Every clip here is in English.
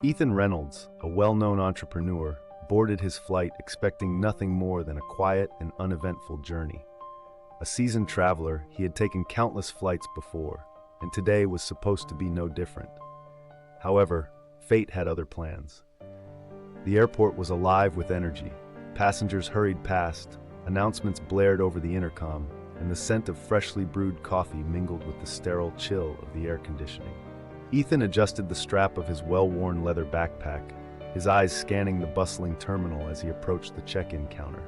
Ethan Reynolds, a well-known entrepreneur, boarded his flight expecting nothing more than a quiet and uneventful journey. A seasoned traveler, he had taken countless flights before, and today was supposed to be no different. However, fate had other plans. The airport was alive with energy. Passengers hurried past, announcements blared over the intercom, and the scent of freshly brewed coffee mingled with the sterile chill of the air conditioning. Ethan adjusted the strap of his well-worn leather backpack, his eyes scanning the bustling terminal as he approached the check-in counter.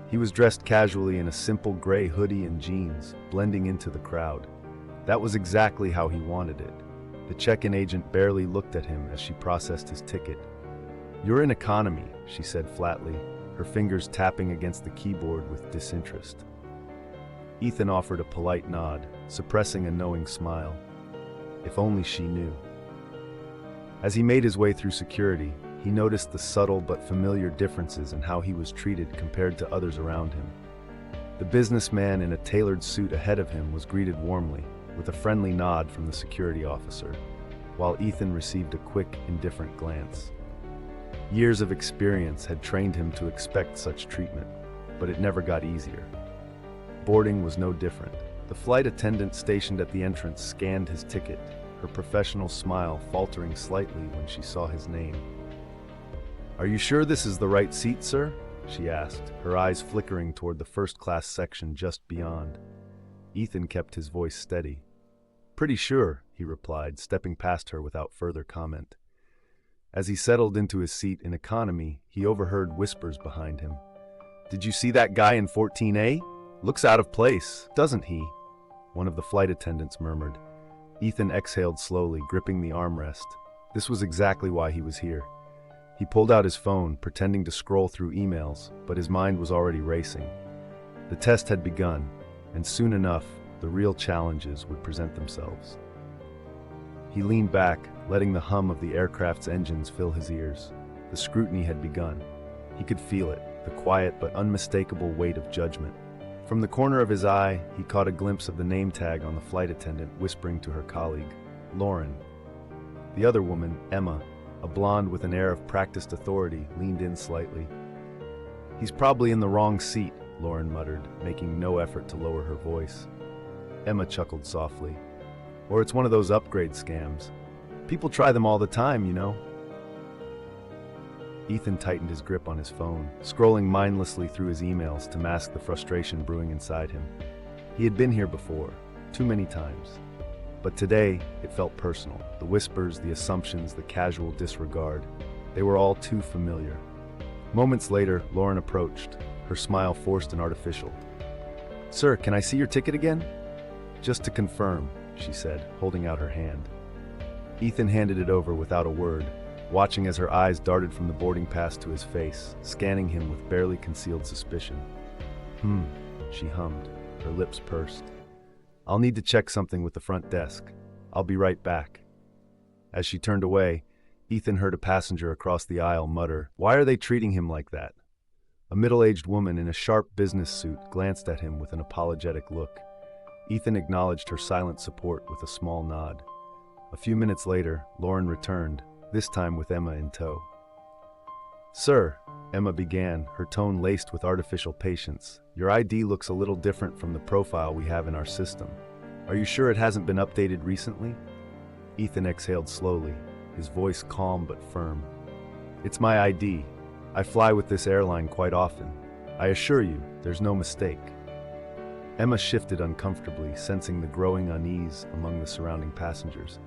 He was dressed casually in a simple gray hoodie and jeans, blending into the crowd. That was exactly how he wanted it. The check-in agent barely looked at him as she processed his ticket. "You're in economy," she said flatly, her fingers tapping against the keyboard with disinterest. Ethan offered a polite nod, suppressing a knowing smile. If only she knew. As he made his way through security, he noticed the subtle but familiar differences in how he was treated compared to others around him. The businessman in a tailored suit ahead of him was greeted warmly, with a friendly nod from the security officer, while Ethan received a quick, indifferent glance. Years of experience had trained him to expect such treatment, but it never got easier. Boarding was no different. The flight attendant stationed at the entrance scanned his ticket, her professional smile faltering slightly when she saw his name. "Are you sure this is the right seat, sir?" she asked, her eyes flickering toward the first-class section just beyond. Ethan kept his voice steady. "Pretty sure," he replied, stepping past her without further comment. As he settled into his seat in economy, he overheard whispers behind him. "Did you see that guy in 14A? Looks out of place, doesn't he?" One of the flight attendants murmured. Ethan exhaled slowly, gripping the armrest. This was exactly why he was here. He pulled out his phone, pretending to scroll through emails, but his mind was already racing. The test had begun, and soon enough, the real challenges would present themselves. He leaned back, letting the hum of the aircraft's engines fill his ears. The scrutiny had begun. He could feel it, the quiet but unmistakable weight of judgment. From the corner of his eye, he caught a glimpse of the name tag on the flight attendant whispering to her colleague, "Lauren." The other woman, Emma, a blonde with an air of practiced authority, leaned in slightly. "He's probably in the wrong seat," Lauren muttered, making no effort to lower her voice. Emma chuckled softly. "Or it's one of those upgrade scams. People try them all the time, you know." Ethan tightened his grip on his phone, scrolling mindlessly through his emails to mask the frustration brewing inside him. He had been here before, too many times. But today, it felt personal. The whispers, the assumptions, the casual disregard. They were all too familiar. Moments later, Lauren approached, her smile forced and artificial. "Sir, can I see your ticket again?" "Just to confirm," she said, holding out her hand. Ethan handed it over without a word, watching as her eyes darted from the boarding pass to his face, scanning him with barely concealed suspicion. She hummed, her lips pursed. "I'll need to check something with the front desk. I'll be right back." As she turned away, Ethan heard a passenger across the aisle mutter, "Why are they treating him like that?" A middle-aged woman in a sharp business suit glanced at him with an apologetic look. Ethan acknowledged her silent support with a small nod. A few minutes later, Lauren returned, this time with Emma in tow. "Sir," Emma began, her tone laced with artificial patience, "your ID looks a little different from the profile we have in our system. Are you sure it hasn't been updated recently?" Ethan exhaled slowly, his voice calm but firm. "It's my ID. I fly with this airline quite often. I assure you, there's no mistake." Emma shifted uncomfortably, sensing the growing unease among the surrounding passengers.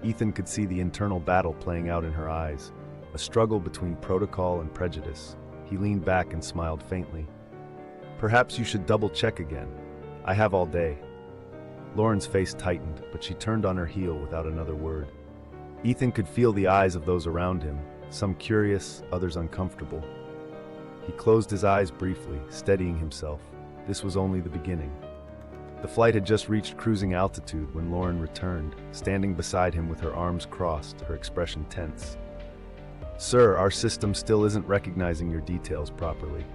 Ethan could see the internal battle playing out in her eyes, a struggle between protocol and prejudice. He leaned back and smiled faintly. "Perhaps you should double-check again. I have all day." Lauren's face tightened, but she turned on her heel without another word. Ethan could feel the eyes of those around him, some curious, others uncomfortable. He closed his eyes briefly, steadying himself. This was only the beginning. The flight had just reached cruising altitude when Lauren returned, standing beside him with her arms crossed, her expression tense. "Sir, our system still isn't recognizing your details properly.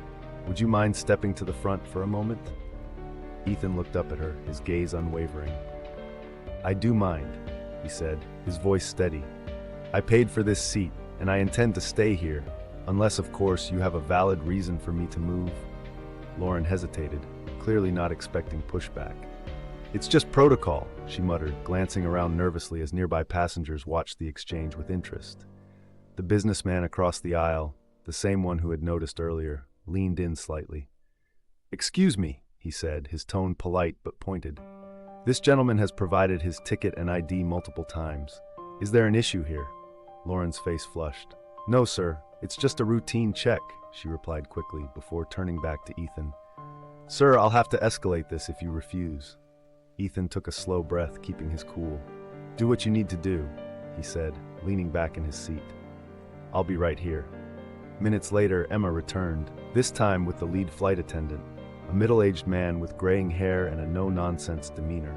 Would you mind stepping to the front for a moment?" Ethan looked up at her, his gaze unwavering. "I do mind," he said, his voice steady. I paid for this seat, and I intend to stay here, unless, of course, you have a valid reason for me to move. Lauren hesitated, clearly not expecting pushback. It's just protocol, she muttered, glancing around nervously as nearby passengers watched the exchange with interest. The businessman across the aisle, the same one who had noticed earlier, leaned in slightly. "Excuse me," he said, his tone polite but pointed. "This gentleman has provided his ticket and ID multiple times. Is there an issue here?" Lauren's face flushed. "No, sir. It's just a routine check," she replied quickly before turning back to Ethan. "Sir, I'll have to escalate this if you refuse." Ethan took a slow breath, keeping his cool. "Do what you need to do," he said, leaning back in his seat. "I'll be right here." Minutes later, Emma returned, this time with the lead flight attendant, a middle-aged man with graying hair and a no-nonsense demeanor.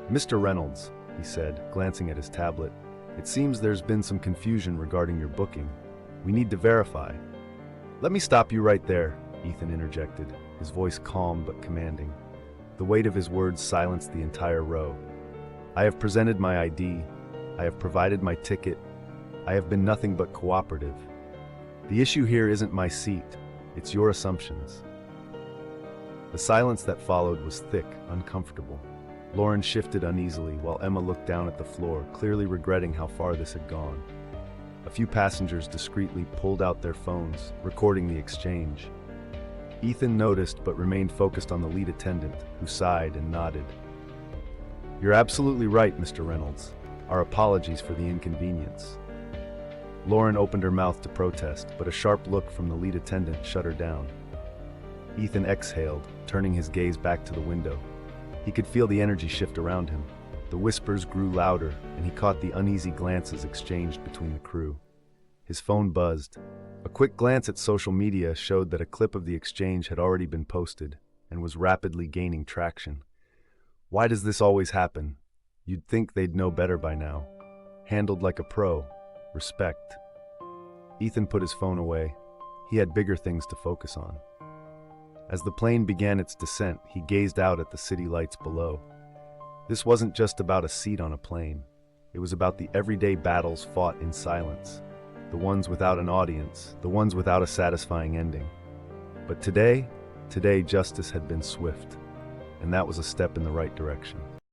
"Mr. Reynolds," he said, glancing at his tablet, "it seems there's been some confusion regarding your booking. We need to verify." "Let me stop you right there," Ethan interjected, his voice calm but commanding. The weight of his words silenced the entire row. "I have presented my ID. I have provided my ticket. I have been nothing but cooperative. The issue here isn't my seat, it's your assumptions." The silence that followed was thick, uncomfortable. Lauren shifted uneasily while Emma looked down at the floor, clearly regretting how far this had gone. A few passengers discreetly pulled out their phones, recording the exchange. Ethan noticed but remained focused on the lead attendant, who sighed and nodded. "You're absolutely right, Mr. Reynolds. Our apologies for the inconvenience." Lauren opened her mouth to protest, but a sharp look from the lead attendant shut her down. Ethan exhaled, turning his gaze back to the window. He could feel the energy shift around him. The whispers grew louder, and he caught the uneasy glances exchanged between the crew. His phone buzzed. A quick glance at social media showed that a clip of the exchange had already been posted and was rapidly gaining traction. Why does this always happen? You'd think they'd know better by now. Handled like a pro. Respect. Ethan put his phone away. He had bigger things to focus on. As the plane began its descent, he gazed out at the city lights below. This wasn't just about a seat on a plane. It was about the everyday battles fought in silence. The ones without an audience, the ones without a satisfying ending. But today justice had been swift, and that was a step in the right direction.